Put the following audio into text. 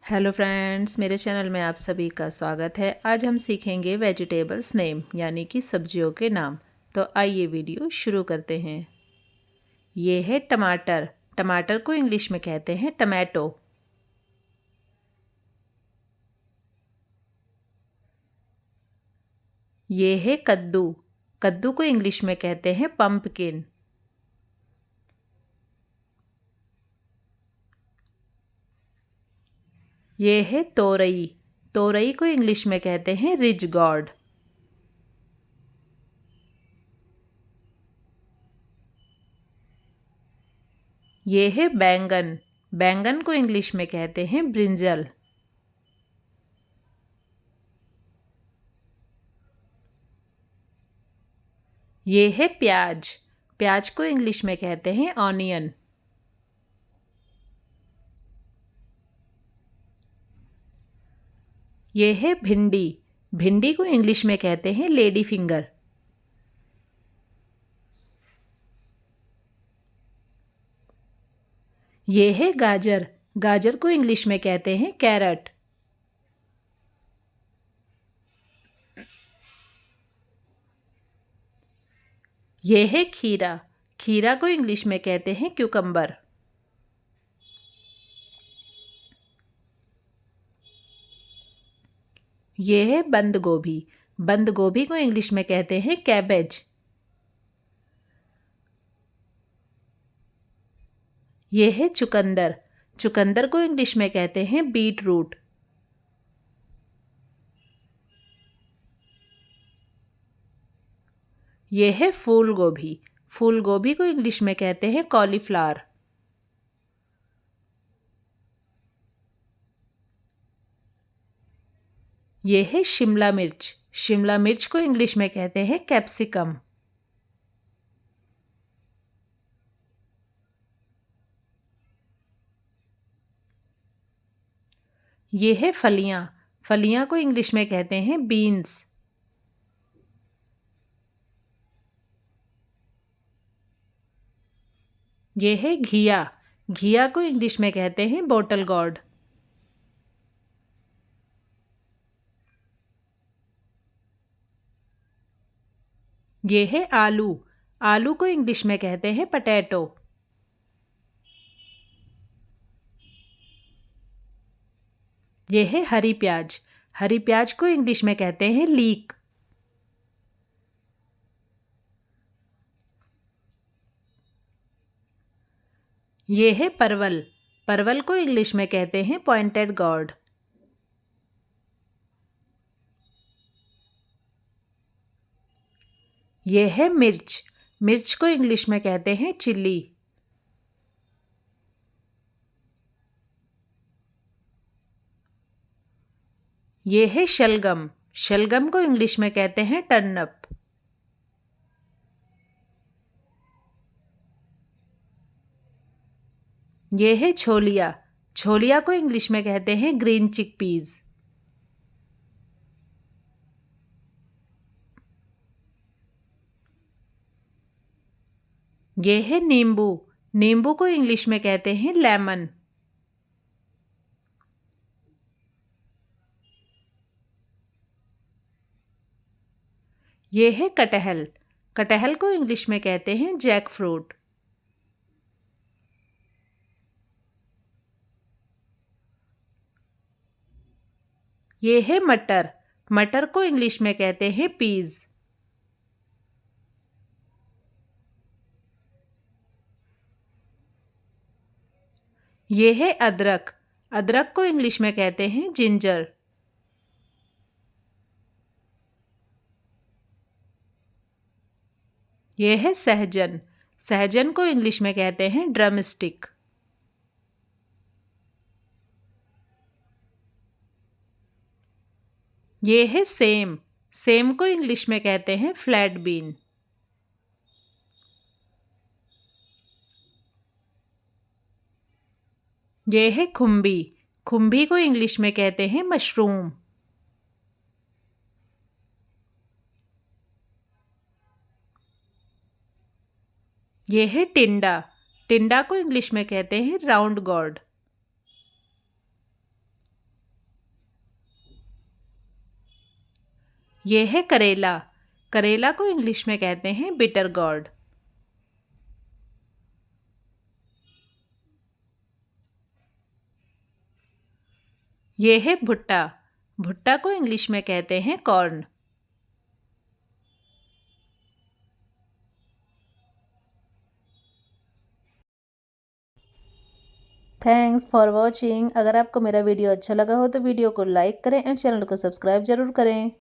Hello friends, मेरे channel में आप सभी का स्वागत है। आज हम सीखेंगे वेजिटेबल्स नेम यानी कि सब्जियों के नाम। तो आइए वीडियो शुरू करते हैं। ये है टमाटर। टमाटर को इंग्लिश में कहते हैं टमाटो। ये है कद्दू। कद्दू को इंग्लिश में कहते हैं पंपकिन। ये है तोरई। तोरई को इंग्लिश में कहते हैं रिज गॉर्ड। ये है बैंगन। बैंगन को इंग्लिश में कहते हैं ब्रिंजल। ये है प्याज। प्याज को इंग्लिश में कहते हैं ऑनियन। ये है भिंडी। भिंडी को इंग्लिश में कहते हैं लेडी फिंगर। ये है गाजर। गाजर को इंग्लिश में कहते हैं कैरट। ये है खीरा। खीरा को इंग्लिश में कहते हैं क्यूकम्बर। ये है बंद गोभी। बंद गोभी को इंग्लिश में कहते हैं कैबेज। ये है चुकंदर। चुकंदर को इंग्लिश में कहते हैं बीट रूट। ये है फूल गोभी। फूल गोभी को इंग्लिश में कहते हैं कॉलीफ्लावर। ये है शिमला मिर्च। शिमला मिर्च को इंग्लिश में कहते हैं कैप्सिकम। ये है फलियां। फलियां को इंग्लिश में कहते हैं बीन्स। ये है घिया। घिया को इंग्लिश में कहते हैं बॉटल गॉर्ड। ये है आलू। आलू को इंग्लिश में कहते हैं पटैटो। ये है हरी प्याज। हरी प्याज को इंग्लिश में कहते हैं लीक। ये है परवल। परवल को इंग्लिश में कहते हैं पॉइंटेड गॉर्ड। ये है मिर्च। मिर्च को इंग्लिश में कहते हैं चिल्ली। ये है शलगम। शलगम को इंग्लिश में कहते हैं टर्नप। ये है छोलिया। छोलिया को इंग्लिश में कहते हैं ग्रीन चिकपीज। ये है नींबू। नींबू को इंग्लिश में कहते हैं लेमन। ये है कटहल। कटहल को इंग्लिश में कहते हैं जैक फ्रूट। ये है मटर। मटर को इंग्लिश में कहते हैं पीज। ये है अदरक। अदरक को इंग्लिश में कहते हैं जिंजर। ये है सहजन। सहजन को इंग्लिश में कहते हैं ड्रम स्टिक। ये है सेम। सेम को इंग्लिश में कहते हैं फ्लैट बीन। ये है खुम्बी। खुम्बी को इंग्लिश में कहते हैं मशरूम। ये है टिंडा। टिंडा को इंग्लिश में कहते हैं राउंड गॉर्ड। ये है करेला। करेला को इंग्लिश में कहते हैं बिटर गॉर्ड। ये है भुट्टा। भुट्टा को इंग्लिश में कहते हैं कॉर्न। Thanks for watching. अगर आपको मेरा वीडियो अच्छा लगा हो तो वीडियो को लाइक करें एंड चैनल को सब्सक्राइब जरूर करें।